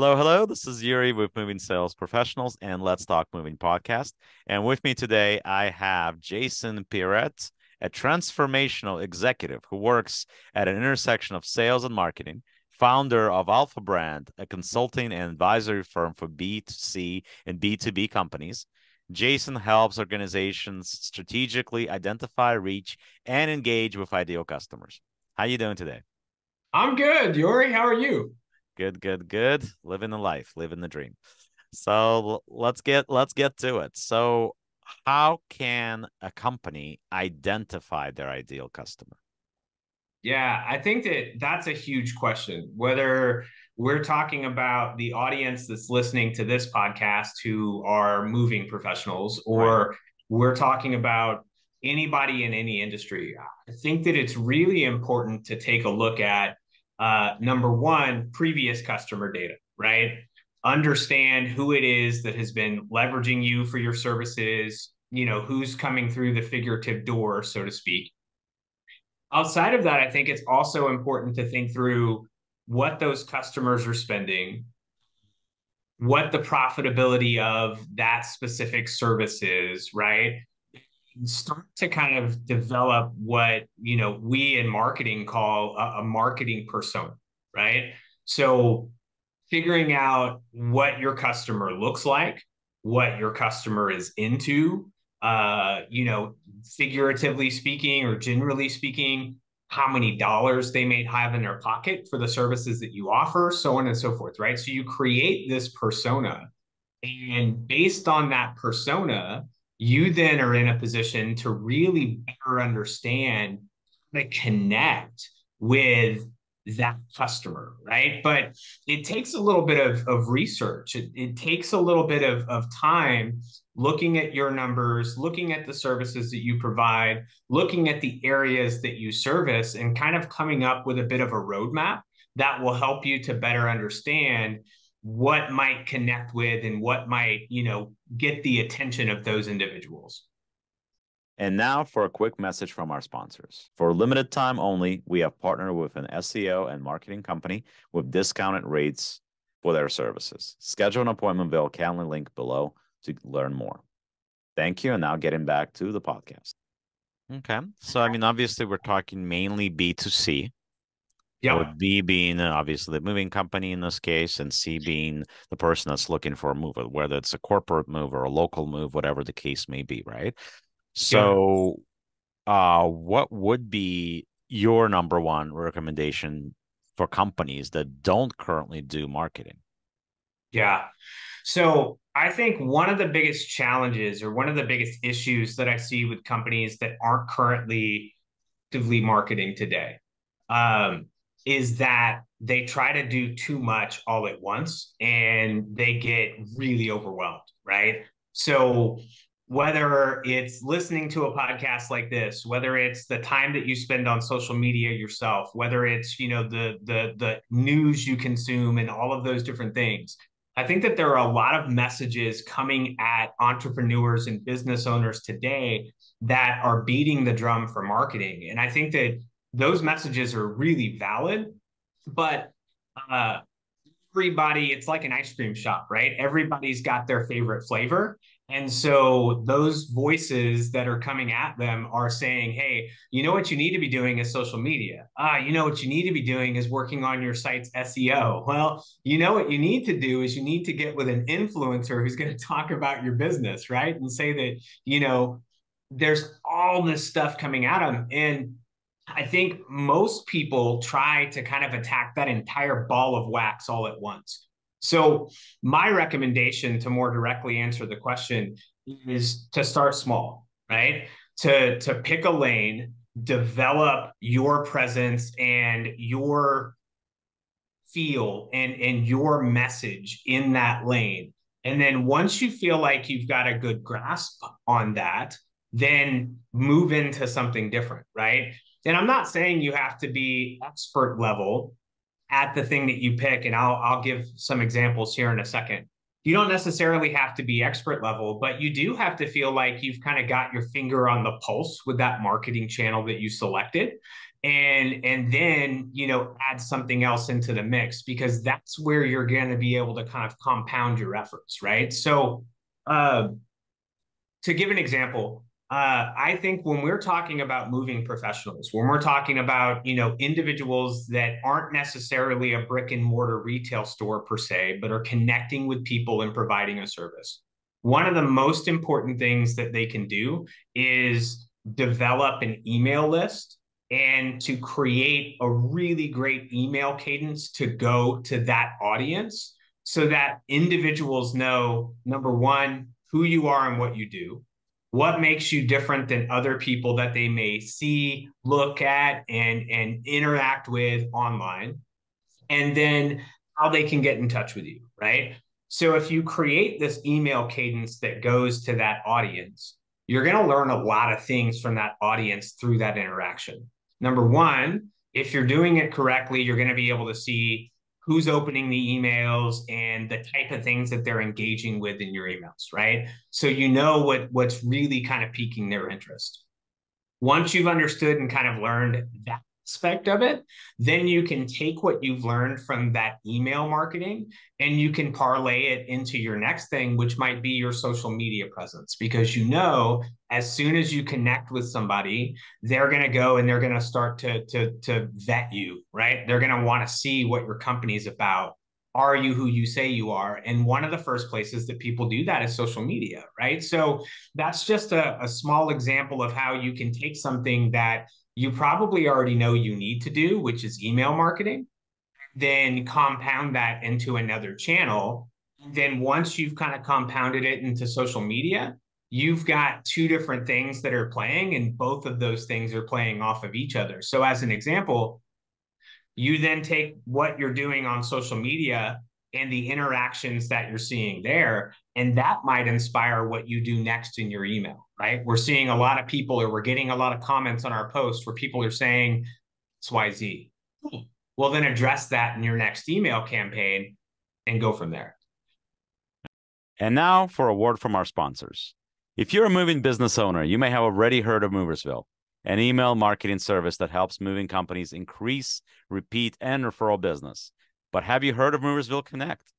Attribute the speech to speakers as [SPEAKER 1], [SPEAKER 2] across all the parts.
[SPEAKER 1] Hello, hello. This is Yuri with Moving Sales Professionals and Let's Talk Moving podcast. And with me today, I have Jason Pierret, a transformational executive who works at an intersection of sales and marketing, founder of Alpha Brand, a consulting and advisory firm for B2C and B2B companies. Jason helps organizations strategically identify, reach, and engage with ideal customers. How you doing today?
[SPEAKER 2] I'm good, Yuri. How are you?
[SPEAKER 1] Good, good, good. Living the life, living the dream. So let's get to it. So how can a company identify their ideal customer?
[SPEAKER 2] Yeah, I think that's a huge question. Whether we're talking about the audience that's listening to this podcast who are moving professionals,
[SPEAKER 1] Right.
[SPEAKER 2] or we're talking about anybody in any industry, I think that it's really important to take a look at number one, previous customer data, right? Understand who it is that has been leveraging you for your services, who's coming through the figurative door, so to speak. Outside of that, I think it's also important to think through what those customers are spending, what the profitability of that specific service is, right? Start to kind of develop what, we in marketing call a marketing persona, right? So figuring out what your customer looks like, what your customer is into, figuratively speaking or generally speaking, how many dollars they may have in their pocket for the services that you offer, so on and so forth, right? So you create this persona. And based on that persona, you then are in a position to really better understand, to connect with that customer, right? But it takes a little bit of research. It takes a little bit of time looking at your numbers, looking at the services that you provide, looking at the areas that you service, and kind of coming up with a bit of a roadmap that will help you to better understand what might connect with and what might, get the attention of those individuals.
[SPEAKER 1] And now for a quick message from our sponsors. For a limited time only, we have partnered with an SEO and marketing company with discounted rates for their services. Schedule an appointment via Calendly link below to learn more. Thank you. And now getting back to the podcast. Okay. So, I mean, obviously, we're talking mainly B2C,
[SPEAKER 2] Yep.
[SPEAKER 1] with B being obviously the moving company in this case, and C being the person that's looking for a move, whether it's a corporate move or a local move, whatever the case may be, right?
[SPEAKER 2] Yep.
[SPEAKER 1] So, what would be your number one recommendation for companies that don't currently do marketing?
[SPEAKER 2] Yeah. So I think one of the biggest challenges or one of the biggest issues that I see with companies that aren't currently actively marketing today um, is that they try to do too much all at once and they get really overwhelmed, right? So whether it's listening to a podcast like this, whether it's the time that you spend on social media yourself, whether it's the news you consume and all of those different things, I think that there are a lot of messages coming at entrepreneurs and business owners today that are beating the drum for marketing. And I think that those messages are really valid, but uh, everybody, it's like an ice cream shop, right? Everybody's got their favorite flavor. And so those voices that are coming at them are saying, hey, you know what you need to be doing is social media. You know what you need to be doing is working on your site's SEO. Well, you know what you need to do is you need to get with an influencer who's going to talk about your business, right? And say that, there's all this stuff coming at them. And I think most people try to kind of attack that entire ball of wax all at once. So, my recommendation to more directly answer the question is to start small, right? To pick a lane, develop your presence and your feel and your message in that lane. And then once you feel like you've got a good grasp on that, then move into something different, right? And I'm not saying you have to be expert level at the thing that you pick, and I'll give some examples here in a second. You don't necessarily have to be expert level, but you do have to feel like you've kind of got your finger on the pulse with that marketing channel that you selected. and then add something else into the mix, because that's where you're going to be able to kind of compound your efforts, right? So uh, to give an example, I think when we're talking about moving professionals, when we're talking about individuals that aren't necessarily a brick and mortar retail store per se, but are connecting with people and providing a service, one of the most important things that they can do is develop an email list and to create a really great email cadence to go to that audience, so that individuals know, number one, who you are and what you do, what makes you different than other people that they may see, look at, and interact with online, and then how they can get in touch with you, right? So if you create this email cadence that goes to that audience, you're going to learn a lot of things from that audience through that interaction. Number one, if you're doing it correctly, you're going to be able to see who's opening the emails and the type of things that they're engaging with in your emails, right? So what's really kind of piquing their interest. Once you've understood and kind of learned that aspect of it, then you can take what you've learned from that email marketing and you can parlay it into your next thing, which might be your social media presence. Because as soon as you connect with somebody, they're going to go and they're going to start to vet you, right? They're going to want to see what your company is about. Are you who you say you are? And one of the first places that people do that is social media, right? So that's just a small example of how you can take something that you probably already know you need to do, which is email marketing, then compound that into another channel. Then once you've kind of compounded it into social media, you've got two different things that are playing, and both of those things are playing off of each other. So as an example, you then take what you're doing on social media and the interactions that you're seeing there, and that might inspire what you do next in your email, right? We're seeing a lot of people, or we're getting a lot of comments on our posts where people are saying XYZ. Well, then address that in your next email campaign and go from there.
[SPEAKER 1] And now for a word from our sponsors. If you're a moving business owner, you may have already heard of Moversville, an email marketing service that helps moving companies increase, repeat, and referral business. But have you heard of Moversville Connect?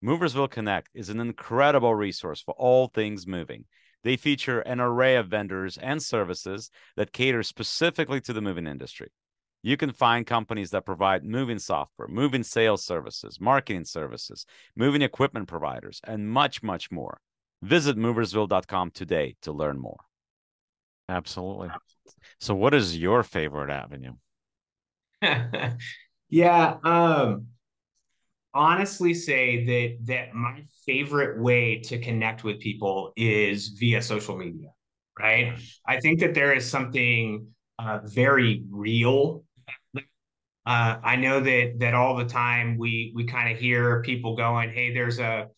[SPEAKER 1] Moversville Connect is an incredible resource for all things moving. They feature an array of vendors and services that cater specifically to the moving industry. You can find companies that provide moving software, moving sales services, marketing services, moving equipment providers, and much, much more. Visit moversville.com today to learn more. Absolutely. So what is your favorite avenue?
[SPEAKER 2] Yeah, honestly say that my favorite way to connect with people is via social media, right? I think that there is something very real. I know that all the time we kind of hear people going, "Hey, there's a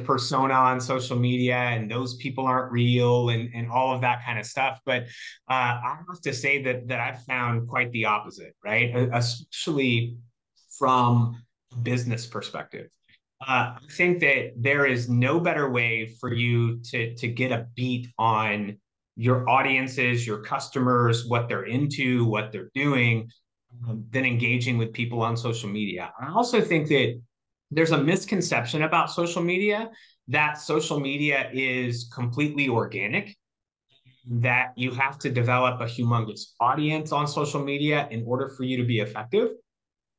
[SPEAKER 2] persona on social media, and those people aren't real," and all of that kind of stuff. But I have to say that I've found quite the opposite, right? Especially from business perspective. I think that there is no better way for you to get a beat on your audiences, your customers, what they're into, what they're doing, than engaging with people on social media. I also think that there's a misconception about social media, that social media is completely organic, that you have to develop a humongous audience on social media in order for you to be effective.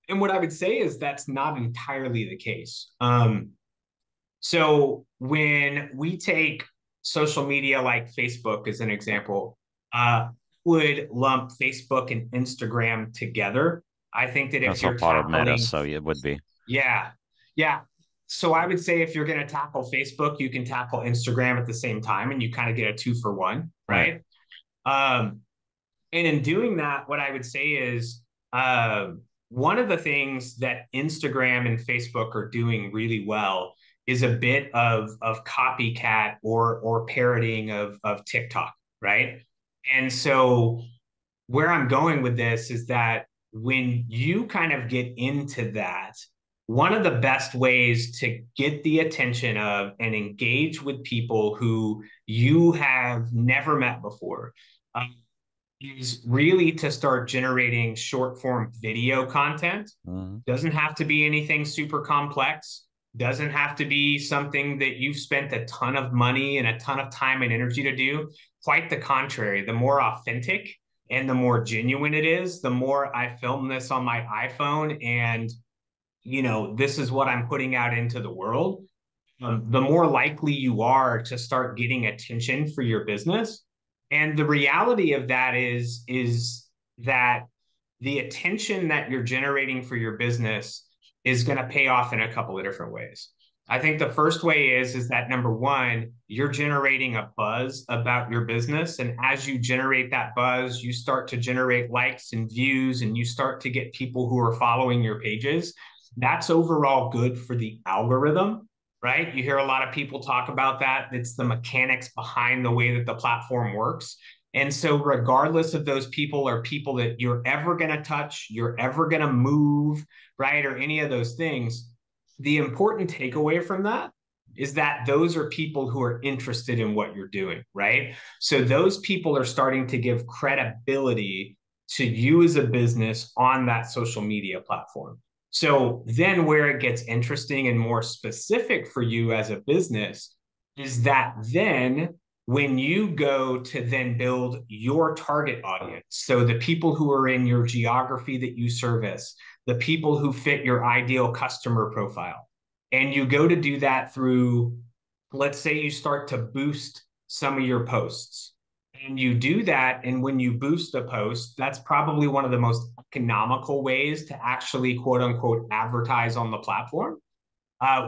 [SPEAKER 2] And what I would say is that's not entirely the case. So when we take social media like Facebook as an example, would lump Facebook and Instagram together. I think that if
[SPEAKER 1] Also
[SPEAKER 2] you're
[SPEAKER 1] part of Meta,
[SPEAKER 2] tackling,
[SPEAKER 1] so it would be.
[SPEAKER 2] yeah, yeah. So I would say if you're going to tackle Facebook, you can tackle Instagram at the same time, and you kind of get a 2-for-1,
[SPEAKER 1] Right.
[SPEAKER 2] right? Um, and in doing that, what I would say is one of the things that Instagram and Facebook are doing really well is a bit of copycat or parroting of TikTok, right? And so where I'm going with this is that when you kind of get into that, one of the best ways to get the attention of and engage with people who you have never met before, is really to start generating short form video content.
[SPEAKER 1] Mhm.
[SPEAKER 2] Doesn't have to be anything super complex, doesn't have to be something that you've spent a ton of money and a ton of time and energy to do. Quite the contrary. The more authentic and the more genuine it is, the more I film this on my iPhone and, this is what I'm putting out into the world, the more likely you are to start getting attention for your business. And the reality of that is that the attention that you're generating for your business is going to pay off in a couple of different ways. I think the first way is that number one, you're generating a buzz about your business. And as you generate that buzz, you start to generate likes and views, and you start to get people who are following your pages. That's overall good for the algorithm, right? You hear a lot of people talk about that. It's the mechanics behind the way that the platform works. And so, regardless of those people are people that you're ever going to touch, you're ever going to move, right? Or any of those things, the important takeaway from that is that those are people who are interested in what you're doing, right? So, those people are starting to give credibility to you as a business on that social media platform. So then where it gets interesting and more specific for you as a business is that then when you go to then build your target audience, so the people who are in your geography that you service, the people who fit your ideal customer profile, and you go to do that through, let's say you start to boost some of your posts and you do that, and when you boost a post, that's probably one of the most economical ways to actually quote unquote advertise on the platform.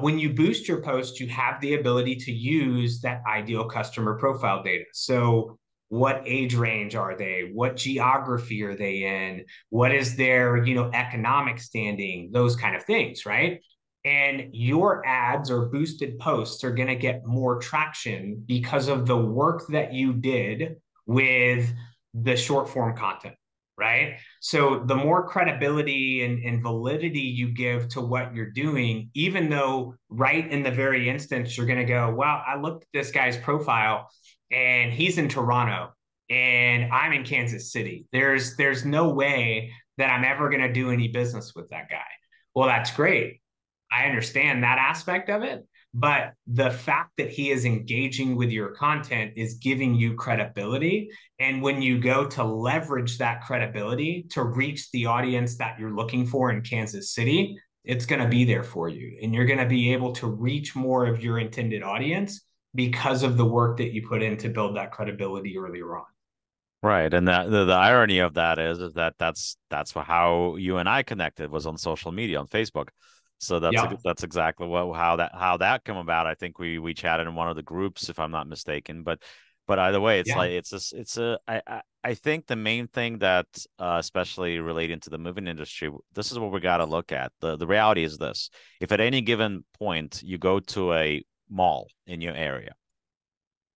[SPEAKER 2] When you boost your post, you have the ability to use that ideal customer profile data. So what age range are they? What geography are they in? What is their, economic standing? Those kind of things, right? And your ads or boosted posts are going to get more traction because of the work that you did with the short form content, right? So the more credibility and validity you give to what you're doing, even though right in the very instance, you're going to go, well, I looked at this guy's profile and he's in Toronto and I'm in Kansas City. There's no way that I'm ever going to do any business with that guy. Well, that's great. I understand that aspect of it. But the fact that he is engaging with your content is giving you credibility. And when you go to leverage that credibility to reach the audience that you're looking for in Kansas City, it's going to be there for you. And you're going to be able to reach more of your intended audience because of the work that you put in to build that credibility earlier on.
[SPEAKER 1] Right, and that the irony of that is that that's how you and I connected was on social media on Facebook. So
[SPEAKER 2] Yeah.
[SPEAKER 1] that's exactly what how that came about. I think we chatted in one of the groups, if I'm not mistaken. But either way, it's
[SPEAKER 2] Yeah.
[SPEAKER 1] like it's a I think the main thing that especially relating to the moving industry, this is what we got to look at. The reality is this: if at any given point you go to a mall in your area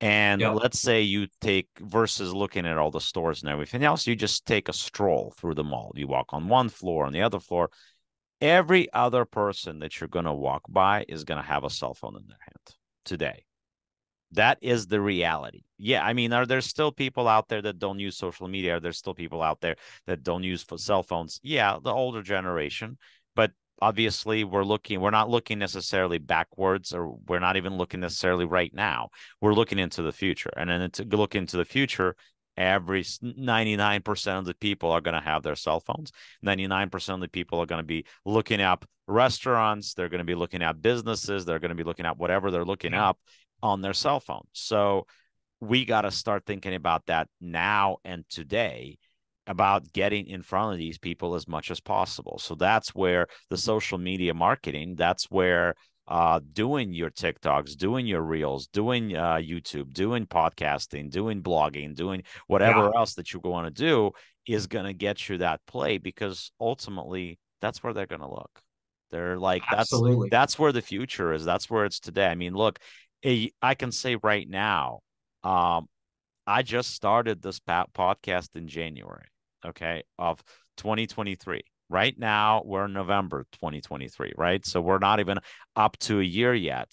[SPEAKER 1] and
[SPEAKER 2] Yep.
[SPEAKER 1] let's say you take versus looking at all the stores and everything else, you just take a stroll through the mall. You walk on one floor, on the other floor. Every other person that you're going to walk by is going to have a cell phone in their hand today. That is the reality. Yeah, I mean, are there still people out there that don't use social media? Are there still people out there that don't use cell phones? Yeah, the older generation. But obviously, we're not looking necessarily backwards, or we're not even looking necessarily right now. We're looking into the future. And then to look into the future, every 99% of the people are going to have their cell phones. 99% of the people are going to be looking up restaurants. They're going to be looking at businesses. They're going to be looking at whatever they're looking
[SPEAKER 2] Yeah.
[SPEAKER 1] up on their cell phone. So we got to start thinking about that now and today about getting in front of these people as much as possible. So that's where the social media marketing, that's where doing your TikToks, doing your reels, doing YouTube, doing podcasting, doing blogging, doing
[SPEAKER 2] Yeah.
[SPEAKER 1] whatever else that you want to do is going to get you that play because ultimately that's where they're going to look. They're like,
[SPEAKER 2] Absolutely.
[SPEAKER 1] that's where the future is. That's where it's today. I mean, look, I can say right now, um, I just started this podcast in January, okay, of 2023. Right now, we're in November 2023, right? So we're not even up to a year yet.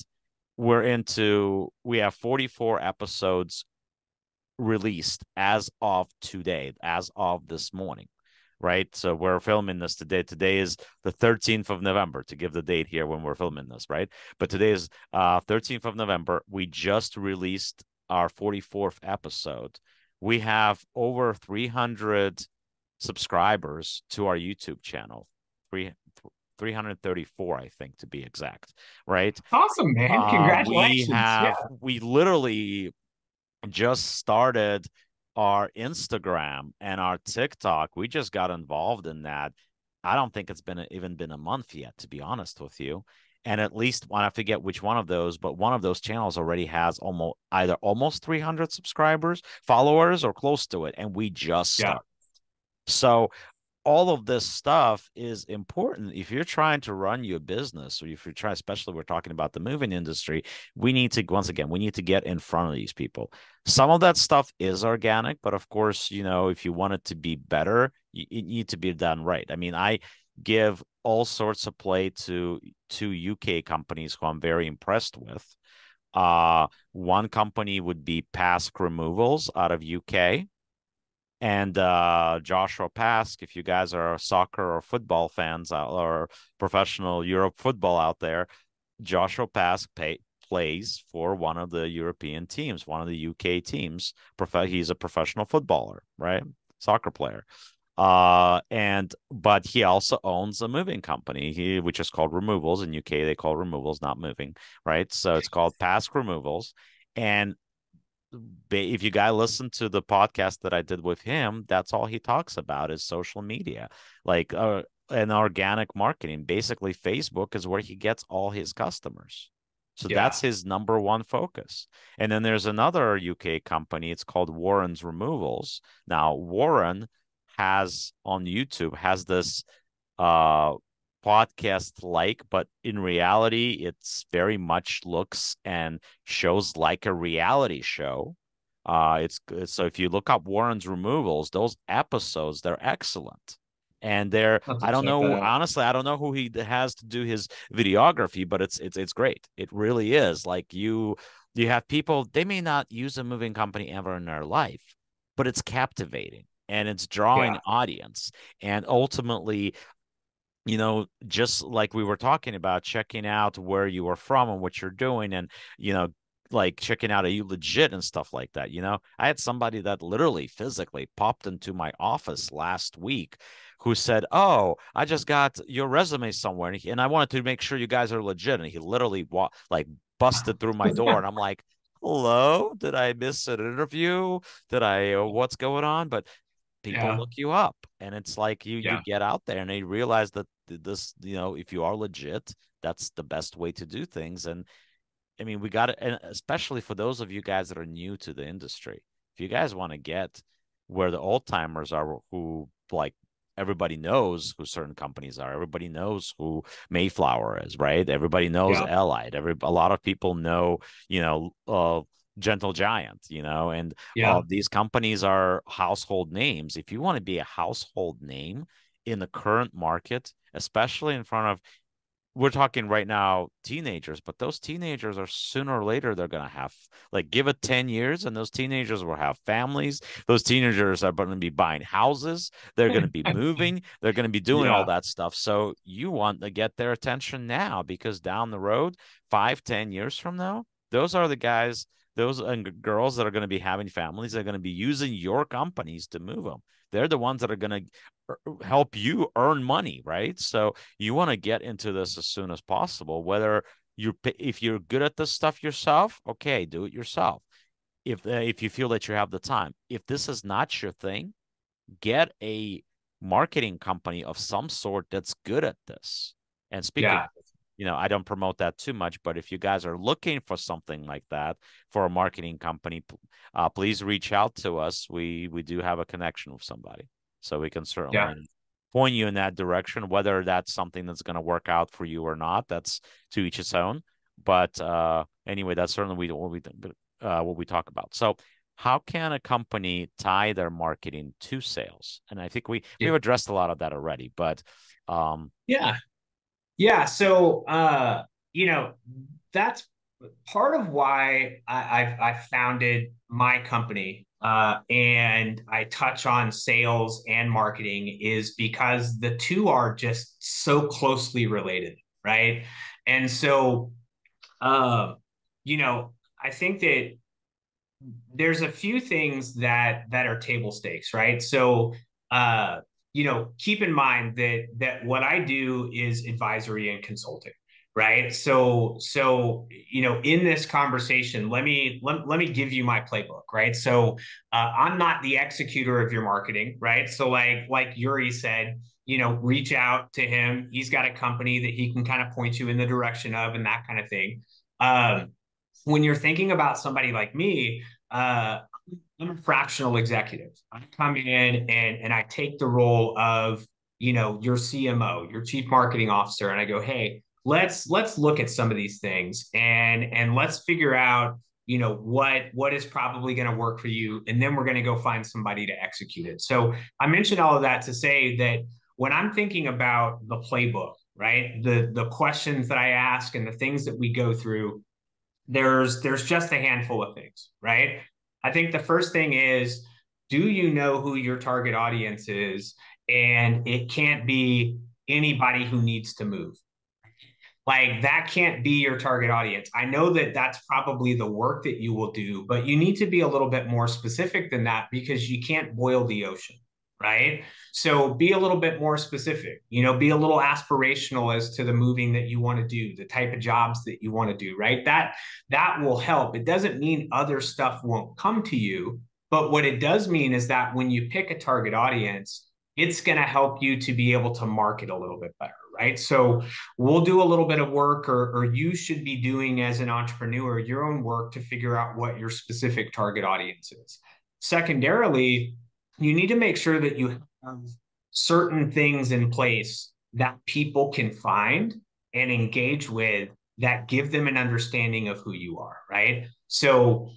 [SPEAKER 1] We have 44 episodes released as of today, as of this morning, right? So we're filming this today. Today is the 13th of November, to give the date here when we're filming this, right? But today is 13th of November. We just released our 44th episode. We have over 300 subscribers to our YouTube channel. 334, I think, to be exact, right?
[SPEAKER 2] Awesome, man. Congratulations. Yeah.
[SPEAKER 1] We literally just started our Instagram and our TikTok. We just got involved in that. I don't think it's even been a month yet, to be honest with you. And at least I forget which one of those, but one of those channels already has almost 300 subscribers, followers, or close to it, and we just
[SPEAKER 2] Yeah.
[SPEAKER 1] started. So all of this stuff is important if you're trying to run your business, or if you're trying, especially we're talking about the moving industry. We need to, once again, we need to get in front of these people. Some of that stuff is organic, but of course, if you want it to be better, it need to be done right. I mean, I give all sorts of play to two UK companies who I'm very impressed with. One company would be Pask Removals out of UK. And Joshua Pask, if you guys are soccer or football fans or professional Europe football out there, Joshua Pask plays for one of the European teams, one of the UK teams. He's a professional footballer, right? Soccer player. But he also owns a moving company, which is called Removals. In UK, they call Removals, not moving, right? So it's called Pask Removals. And if you guys listen to the podcast that I did with him, that's all he talks about is social media, like and organic marketing. Basically, Facebook is where he gets all his customers. So
[SPEAKER 2] Yeah.
[SPEAKER 1] that's his number one focus. And then there's another UK company. It's called Warren's Removals. Now, Warren has on YouTube has this uh podcast like, but in reality, it's very much looks and shows like a reality show. It's so if you look up Warren's Removals, those episodes, they're excellent. And
[SPEAKER 2] I'll have to
[SPEAKER 1] I don't
[SPEAKER 2] check that
[SPEAKER 1] know,
[SPEAKER 2] out.
[SPEAKER 1] honestly, I don't know who he has to do his videography, but it's great. It really is. Like you have people, they may not use a moving company ever in their life, but it's captivating and it's drawing
[SPEAKER 2] Yeah.
[SPEAKER 1] audience. And ultimately, just like we were talking about, checking out where you are from and what you're doing, and like checking out, are you legit and stuff like that. I had somebody that literally physically popped into my office last week who said, "Oh, I just got your resume somewhere, and I wanted to make sure you guys are legit." And he literally like busted through my door, and I'm like, "Hello, did I miss an interview? Did I? What's going on?" But people
[SPEAKER 2] Yeah.
[SPEAKER 1] look you up, and it's like you
[SPEAKER 2] Yeah.
[SPEAKER 1] get out there and they realize that this, if you are legit, that's the best way to do things. And I mean, we got it, and especially for those of you guys that are new to the industry, if you guys want to get where the old timers are, who like everybody knows who certain companies are, everybody knows who Mayflower is, right? Everybody knows
[SPEAKER 2] Yeah.
[SPEAKER 1] Allied. A lot of people know, Gentle Giant, and
[SPEAKER 2] Yeah.
[SPEAKER 1] these companies are household names. If you want to be a household name in the current market, especially in front of, we're talking right now teenagers, but those teenagers are sooner or later they're going to have, like, give it 10 years and those teenagers will have families. Those teenagers are going to be buying houses, they're going to be moving, they're going to be doing all
[SPEAKER 2] Yeah.
[SPEAKER 1] that stuff. So you want to get their attention now, because down the road, 5-10 years from now, those are the guys, those and girls that are going to be having families, they're going to be using your companies to move them. They're the ones that are going to help you earn money, right? So you want to get into this as soon as possible. Whether if you're good at this stuff yourself, okay, do it yourself. If you feel that you have the time. If this is not your thing, get a marketing company of some sort that's good at this. And speaking,
[SPEAKER 2] Yeah.
[SPEAKER 1] I don't promote that too much, but if you guys are looking for something like that for a marketing company, please reach out to us. We do have a connection with somebody, so we can
[SPEAKER 2] Yeah.
[SPEAKER 1] certainly point you in that direction. Whether that's something that's going to work out for you or not, that's to each its own. But anyway, that's certainly what we talk about. So how can a company tie their marketing to sales? And I think we've addressed a lot of that already, but
[SPEAKER 2] Yeah. Yeah. So, that's part of why I founded my company, and I touch on sales and marketing is because the two are just so closely related, right? And so, uh, you know, I think that there's a few things that are table stakes, right? So, uh, keep in mind that what I do is advisory and consulting, right? So in this conversation, let me give you my playbook, right? So, I'm not the executor of your marketing, right? So, like Yuriy said, reach out to him. He's got a company that he can kind of point you in the direction of, and that kind of thing. Um, when you're thinking about somebody like me, uh, I'm a fractional executive. I come in and I take the role of, your CMO, your chief marketing officer, and I go, hey, let's look at some of these things and let's figure out, what is probably going to work for you, and then we're going to go find somebody to execute it. So I mentioned all of that to say that when I'm thinking about the playbook, right, the questions that I ask and the things that we go through, there's just a handful of things, right? I think the first thing is, do you know who your target audience is? And it can't be anybody who needs to move. Like, that can't be your target audience. I know that that's probably the work that you will do, but you need to be a little bit more specific than that because you can't boil the ocean, right? So be a little bit more specific, be a little aspirational as to the moving that you want to do, the type of jobs that you want to do, right? That will help. It doesn't mean other stuff won't come to you, but what it does mean is that when you pick a target audience, it's going to help you to be able to market a little bit better, right? So we'll do a little bit of work, or you should be doing as an entrepreneur your own work to figure out what your specific target audience is. Secondarily, you need to make sure that you have certain things in place that people can find and engage with that give them an understanding of who you are, right? So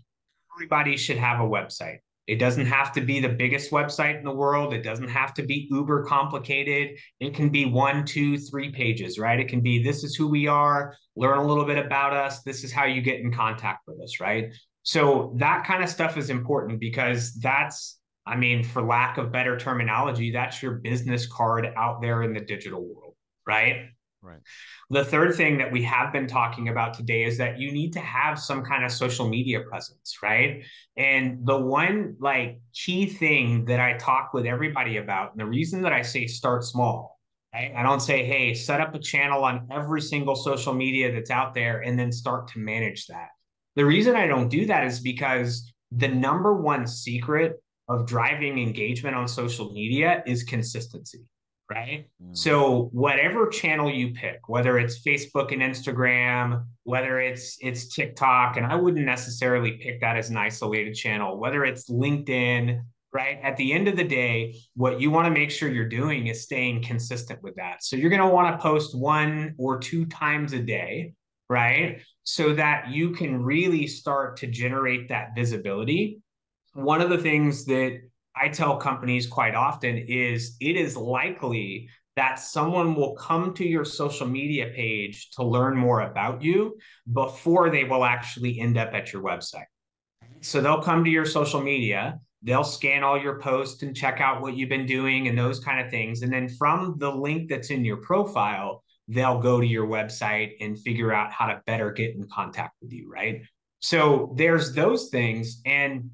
[SPEAKER 2] everybody should have a website. It doesn't have to be the biggest website in the world. It doesn't have to be uber complicated. It can be 1, 2, 3 pages, right? It can be, this is who we are, learn a little bit about us. This is how you get in contact with us, right? So that kind of stuff is important because for lack of better terminology, that's your business card out there in the digital world, right?
[SPEAKER 1] Right.
[SPEAKER 2] The third thing that we have been talking about today is that you need to have some kind of social media presence, right? And the one key thing that I talk with everybody about, and the reason that I say start small, right? I don't say, hey, set up a channel on every single social media that's out there and then start to manage that. The reason I don't do that is because the number one secret of driving engagement on social media is consistency, right?
[SPEAKER 1] Mm.
[SPEAKER 2] So whatever channel you pick, whether it's Facebook and Instagram, whether it's TikTok, and I wouldn't necessarily pick that as an isolated channel, whether it's LinkedIn, right? At the end of the day, what you want to make sure you're doing is staying consistent with that. So you're going to want to post 1 or 2 times a day, right? So that you can really start to generate that visibility. One of the things that I tell companies quite often is it is likely that someone will come to your social media page to learn more about you before they will actually end up at your website. So they'll come to your social media, they'll scan all your posts and check out what you've been doing and those kind of things. And then from the link that's in your profile, they'll go to your website and figure out how to better get in contact with you, right? So there's those things. And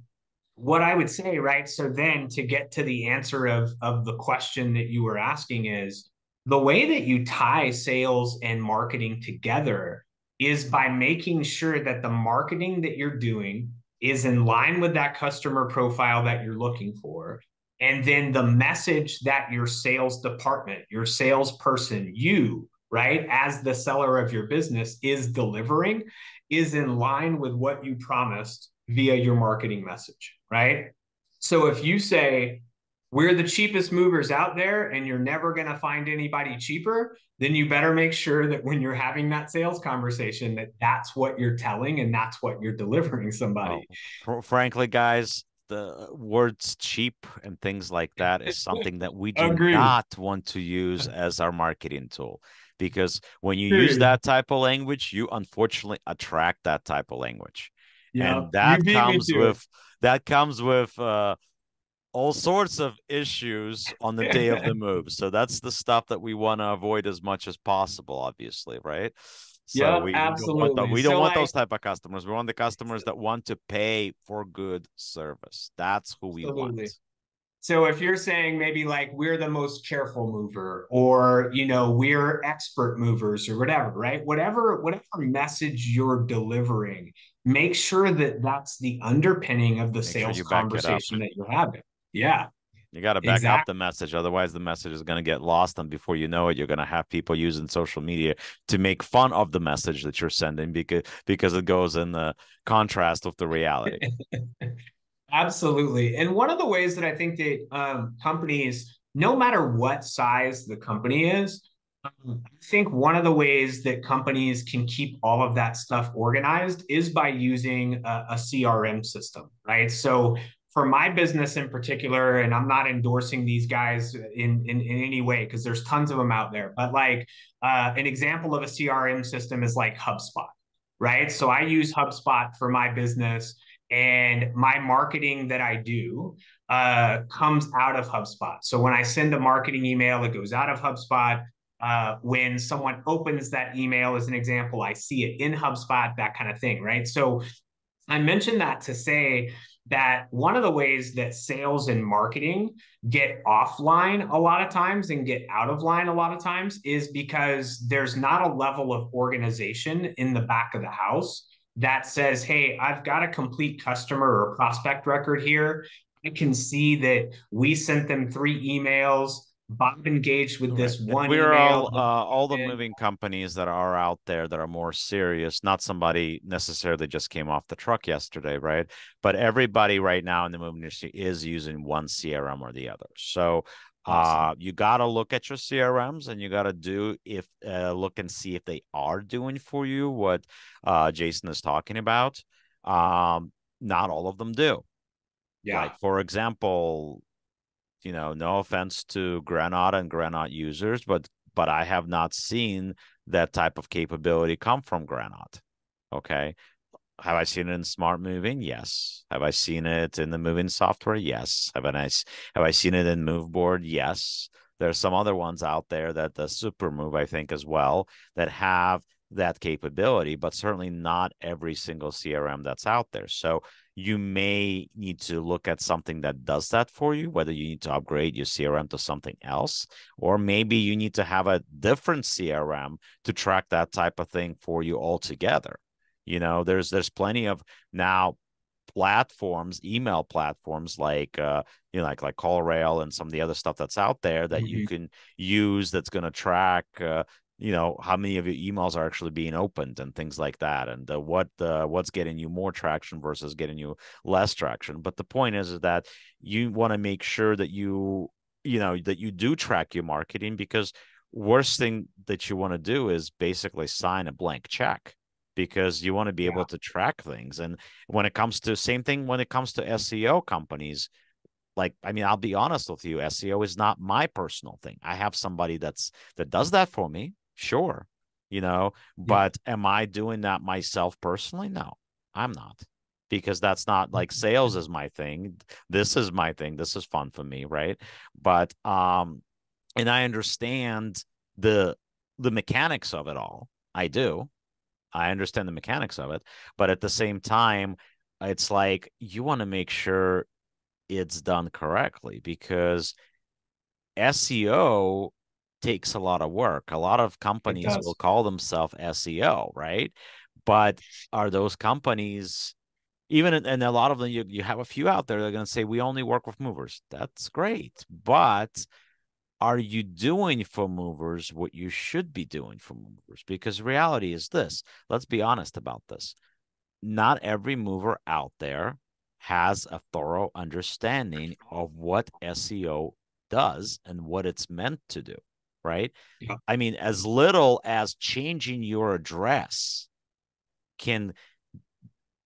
[SPEAKER 2] what I would say, right? So then to get to the answer of the question that you were asking is the way that you tie sales and marketing together is by making sure that the marketing that you're doing is in line with that customer profile that you're looking for. And then the message that your sales department, your salesperson, you, right, as the seller of your business is delivering is in line with what you promised via your marketing message, right? So if you say, we're the cheapest movers out there and you're never going to find anybody cheaper, then you better make sure that when you're having that sales conversation, that that's what you're telling and that's what you're delivering
[SPEAKER 1] Well,
[SPEAKER 2] somebody.
[SPEAKER 1] frankly, guys, the words cheap and things like that is something that we do
[SPEAKER 2] Agreed.
[SPEAKER 1] not want to use as our marketing tool. Because when you use
[SPEAKER 2] Agreed.
[SPEAKER 1] that type of language, you unfortunately attract that type of language.
[SPEAKER 2] Yeah,
[SPEAKER 1] and
[SPEAKER 2] you beat me to it.
[SPEAKER 1] that comes with all sorts of issues on the day of the move. So that's the stuff that we want to avoid as much as possible, obviously, right? So
[SPEAKER 2] Yep,
[SPEAKER 1] we don't want
[SPEAKER 2] absolutely.
[SPEAKER 1] we don't
[SPEAKER 2] So
[SPEAKER 1] want
[SPEAKER 2] like,
[SPEAKER 1] those type of customers. We want the customers that want to pay for good service. That's who we want.
[SPEAKER 2] absolutely. So if you're saying maybe like we're the most careful mover or we're expert movers or whatever, right? Whatever message you're delivering, make sure that that's the underpinning of the
[SPEAKER 1] Make sure
[SPEAKER 2] sales
[SPEAKER 1] you back it up.
[SPEAKER 2] conversation that you're having. Yeah,
[SPEAKER 1] You got to back up
[SPEAKER 2] exactly.
[SPEAKER 1] the message. Otherwise, the message is going to get lost. And before you know it, you're going to have people using social media to make fun of the message that you're sending because it goes in the contrast with the reality.
[SPEAKER 2] Absolutely. And one of the ways that I think that companies, no matter what size the company is, I think one of the ways that companies can keep all of that stuff organized is by using a CRM system, right? So for my business in particular, and I'm not endorsing these guys in any way because there's tons of them out there, but like an example of a CRM system is like HubSpot, right? So I use HubSpot for my business and my marketing that I do comes out of HubSpot. So when I send a marketing email, it goes out of HubSpot. When someone opens that email, as an example, I see it in HubSpot, that kind of thing, right? So I mentioned that to say that one of the ways that sales and marketing get offline a lot of times and get out of line a lot of times is because there's not a level of organization in the back of the house that says, hey, I've got a complete customer or prospect record here. I can see that we sent them 3 emails. Bob engaged with
[SPEAKER 1] Right.
[SPEAKER 2] this
[SPEAKER 1] And
[SPEAKER 2] one
[SPEAKER 1] we're
[SPEAKER 2] email.
[SPEAKER 1] all the moving companies that are out there that are more serious, not somebody necessarily just came off the truck yesterday, right? But everybody right now in the moving industry is using one CRM or the other. So
[SPEAKER 2] Awesome.
[SPEAKER 1] you got to look at your CRMs and you got to do if look and see if they are doing for you what Jason is talking about. Not all of them do.
[SPEAKER 2] Yeah.
[SPEAKER 1] Like for example, no offense to Granada and Granada users, but I have not seen that type of capability come from Granada. Okay. Have I seen it in smart moving? Yes. Have I seen it in the moving software? Yes. Have I seen it in Moveboard? Yes. There's some other ones out there that the Super Move, I think, as well, that have that capability, but certainly not every single CRM that's out there. So you may need to look at something that does that for you, whether you need to upgrade your CRM to something else, or maybe you need to have a different CRM to track that type of thing for you altogether. There's plenty of now platforms, email platforms like CallRail and some of the other stuff that's out there that you
[SPEAKER 2] Mhm.
[SPEAKER 1] can use that's going to track how many of your emails are actually being opened and things like that, and what's getting you more traction versus getting you less traction. But the point is that you want to make sure that that you do track your marketing, because worst thing that you want to do is basically sign a blank check, because you want to be able
[SPEAKER 2] Yeah.
[SPEAKER 1] to track things. And when it comes to same thing when it comes to SEO companies, like, I mean, I'll be honest with you, SEO is not my personal thing. I have somebody that does that for me, sure,
[SPEAKER 2] Yeah.
[SPEAKER 1] but am I doing that myself personally? No, I'm not, because that's not like sales is my thing. This is my thing. This is fun for me, right? But and I understand the the mechanics of it all. I do. I understand the mechanics of it, but at the same time, it's like you want to make sure it's done correctly, because SEO takes a lot of work. A lot of
[SPEAKER 2] It
[SPEAKER 1] companies will
[SPEAKER 2] does.
[SPEAKER 1] call themselves SEO, right? But are those companies even, and a lot of them, you have a few out there that are going to say we only work with movers. That's great, but are you doing for movers what you should be doing for movers? Because reality is this. Let's be honest about this. Not every mover out there has a thorough understanding of what SEO does and what it's meant to do, right?
[SPEAKER 2] Yeah.
[SPEAKER 1] I mean, as little as changing your address can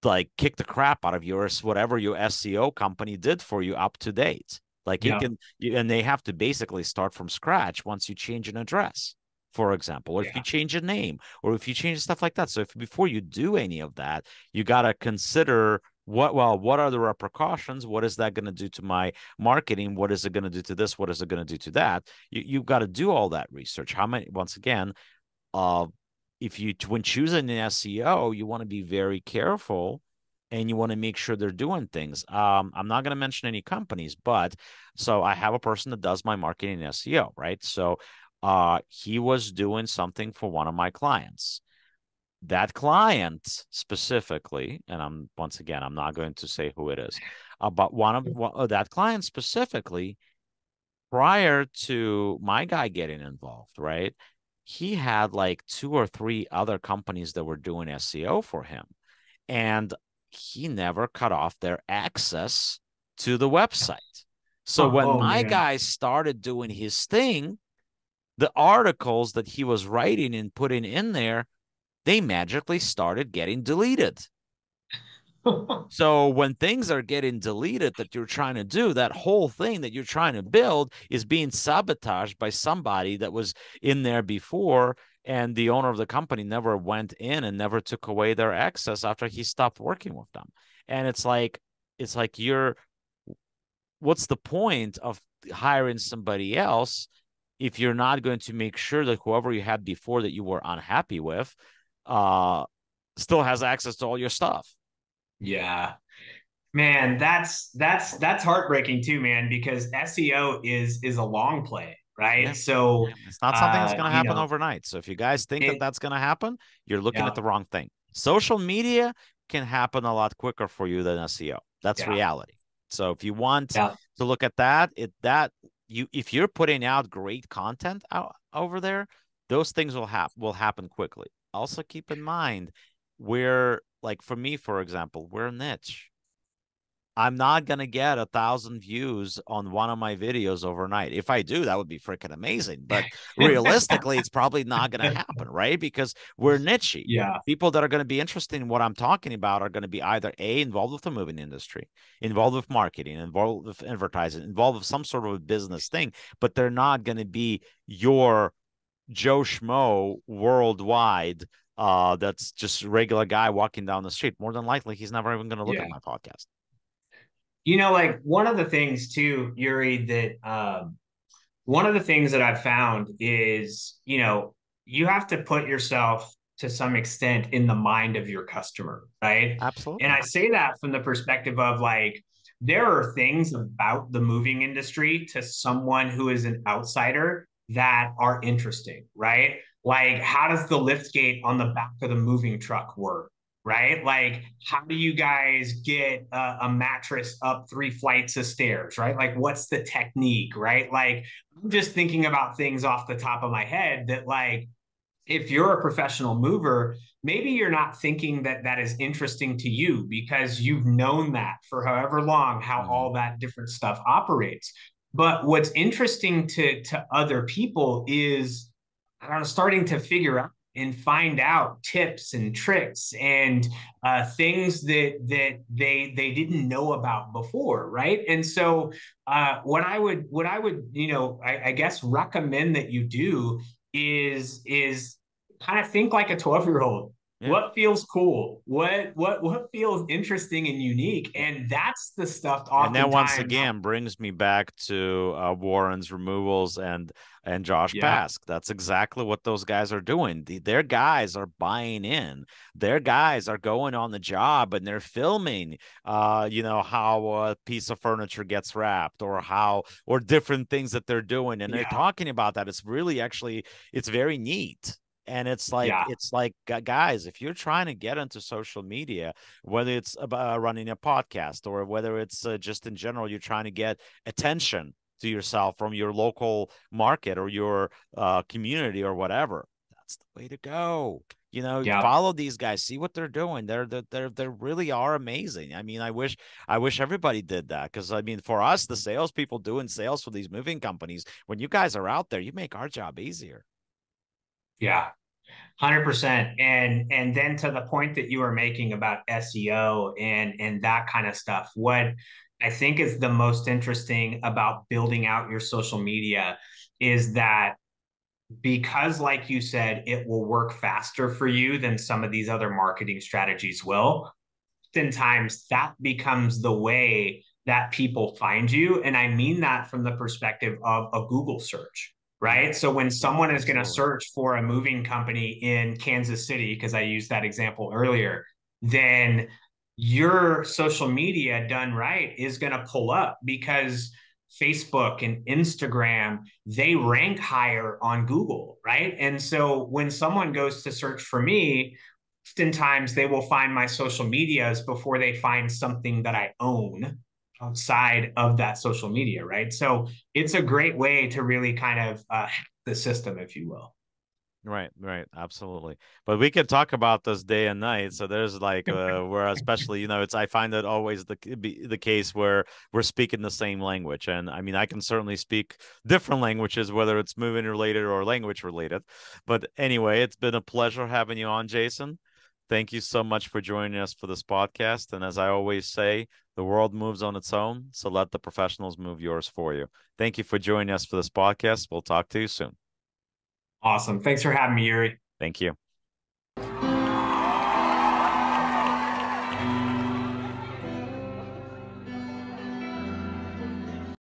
[SPEAKER 1] like kick the crap out of yours, whatever your SEO company did for you up to date. Like it
[SPEAKER 2] Yeah.
[SPEAKER 1] can, and they have to basically start from scratch once you change an address. for example, or if you
[SPEAKER 2] Yeah.
[SPEAKER 1] change a name, or if you change stuff like that. So if before you do any of that, you got to consider what are the repercussions? What is that going to do to my marketing? What is it going to do to this? What is it going to do to that? You've got to do all that research. How many, once again, uh, if you, when choosing an SEO, you want to be very careful and you want to make sure they're doing things. I'm not going to mention any companies, but so I have a person that does my marketing and SEO, right? So he was doing something for one of my clients. That client specifically, and I'm once again, I'm not going to say who it is, but that client specifically, prior to my guy getting involved, right? He had like two or three other companies that were doing SEO for him, and he never cut off their access to the website. So when
[SPEAKER 2] Oh
[SPEAKER 1] my
[SPEAKER 2] man.
[SPEAKER 1] guy started doing his thing, the articles that he was writing and putting in there, they magically started getting deleted. So when things are getting deleted that you're trying to do, that whole thing that you're trying to build is being sabotaged by somebody that was in there before, and the owner of the company never went in and never took away their access after he stopped working with them. And it's like you're, what's the point of hiring somebody else if you're not going to make sure that whoever you had before that you were unhappy with uh still has access to all your stuff?
[SPEAKER 2] Yeah. Man, that's heartbreaking too, man, because SEO is a long play, right?
[SPEAKER 1] Yeah.
[SPEAKER 2] So
[SPEAKER 1] Yeah. It's not something that's going to
[SPEAKER 2] you
[SPEAKER 1] happen
[SPEAKER 2] know,
[SPEAKER 1] overnight. So if you guys think that
[SPEAKER 2] it
[SPEAKER 1] that's going to happen, you're looking at
[SPEAKER 2] yeah,
[SPEAKER 1] the wrong thing. Social media can happen a lot quicker for you than SEO. That's
[SPEAKER 2] yeah,
[SPEAKER 1] reality. So if you want
[SPEAKER 2] yeah,
[SPEAKER 1] to look at that, if you're putting out great content out over there, those things will happen quickly. Also keep in mind, we're like, for me, for example, we're a niche. I'm not gonna get 1,000 views on one of my videos overnight. If I do, that would be freaking amazing. But realistically, it's probably not gonna happen, right? Because we're nichey.
[SPEAKER 2] yeah,
[SPEAKER 1] People that are going to be interested in what I'm talking about are going to be either A, involved with the moving industry, involved with marketing, involved with advertising, involved with some sort of a business thing, but they're not going to be your Joe Schmo worldwide. That's just a regular guy walking down the street. More than likely, he's never even going to look at
[SPEAKER 2] yeah.
[SPEAKER 1] my podcast.
[SPEAKER 2] Like one of the things too, Yuri, that one of the things that I've found is, you have to put yourself to some extent in the mind of your customer, right? And
[SPEAKER 1] Absolutely.
[SPEAKER 2] I say that from the perspective of like, there are things about the moving industry to someone who is an outsider that are interesting, right? Like, how does the lift gate on the back of the moving truck work? Right? Like, how do you guys get a mattress up 3 flights of stairs? Right? Like, what's the technique? Right? Like, I'm just thinking about things off the top of my head that, like, if you're a professional mover, maybe you're not thinking that that is interesting to you because you've known that for however long, how
[SPEAKER 1] Mm-hmm.
[SPEAKER 2] all that different stuff operates. But what's interesting to other people is, I don't know, starting to figure out and find out tips and tricks and things that they didn't know about before, right? And so what I would I guess recommend that you do is kind of think like a 12-year-old.
[SPEAKER 1] Yeah.
[SPEAKER 2] What feels cool? What feels interesting and unique?
[SPEAKER 1] Yeah.
[SPEAKER 2] And that's the stuff
[SPEAKER 1] And that once
[SPEAKER 2] oftentimes.
[SPEAKER 1] again brings me back to Warren's removals and Josh
[SPEAKER 2] Yeah,
[SPEAKER 1] Pask. That's exactly what those guys are doing. Their guys are buying in. Their guys are going on the job and they're filming, how a piece of furniture gets wrapped or different things that they're doing, and they're
[SPEAKER 2] yeah,
[SPEAKER 1] talking about that. It's really actually it's very neat. And
[SPEAKER 2] yeah,
[SPEAKER 1] it's like guys, if you're trying to get into social media, whether it's about running a podcast or whether it's just in general, you're trying to get attention to yourself from your local market or your community or whatever. That's the way to go.
[SPEAKER 2] yeah.
[SPEAKER 1] Follow these guys, see what they're doing. They really are amazing. I mean, I wish everybody did that because I mean, for us, the salespeople doing sales for these moving companies, when you guys are out there, you make our job easier.
[SPEAKER 2] Yeah, 100%. And then to the point that you were making about SEO and that kind of stuff, what I think is the most interesting about building out your social media is that because, like you said, it will work faster for you than some of these other marketing strategies will. Oftentimes, that becomes the way that people find you. And I mean that from the perspective of a Google search,
[SPEAKER 1] Mm.
[SPEAKER 2] right? So when
[SPEAKER 1] Yeah,
[SPEAKER 2] someone is going to
[SPEAKER 1] absolutely.
[SPEAKER 2] search for a moving company in Kansas City, because I used that example earlier, then your social media done right is going to pull up because Facebook and Instagram, they rank higher on Google, right? And so when someone goes to search for me, oftentimes they will find my social medias before they find something that I own outside of that social media, right? So it's a great way to really kind of hack the system, if you will.
[SPEAKER 1] Right, right, absolutely. But we can talk about this day and night. So there's like where especially, it's I find that always the case where we're speaking the same language. And I mean, I can certainly speak different languages, whether it's moving related or language related. But anyway, it's been a pleasure having you on, Jason. Thank you so much for joining us for this podcast. And as I always say, the world moves on its own, so let the professionals move yours for you. Thank you for joining us for this podcast. We'll talk to you soon.
[SPEAKER 2] Awesome. Thanks for having me, Yuri.
[SPEAKER 1] Thank you.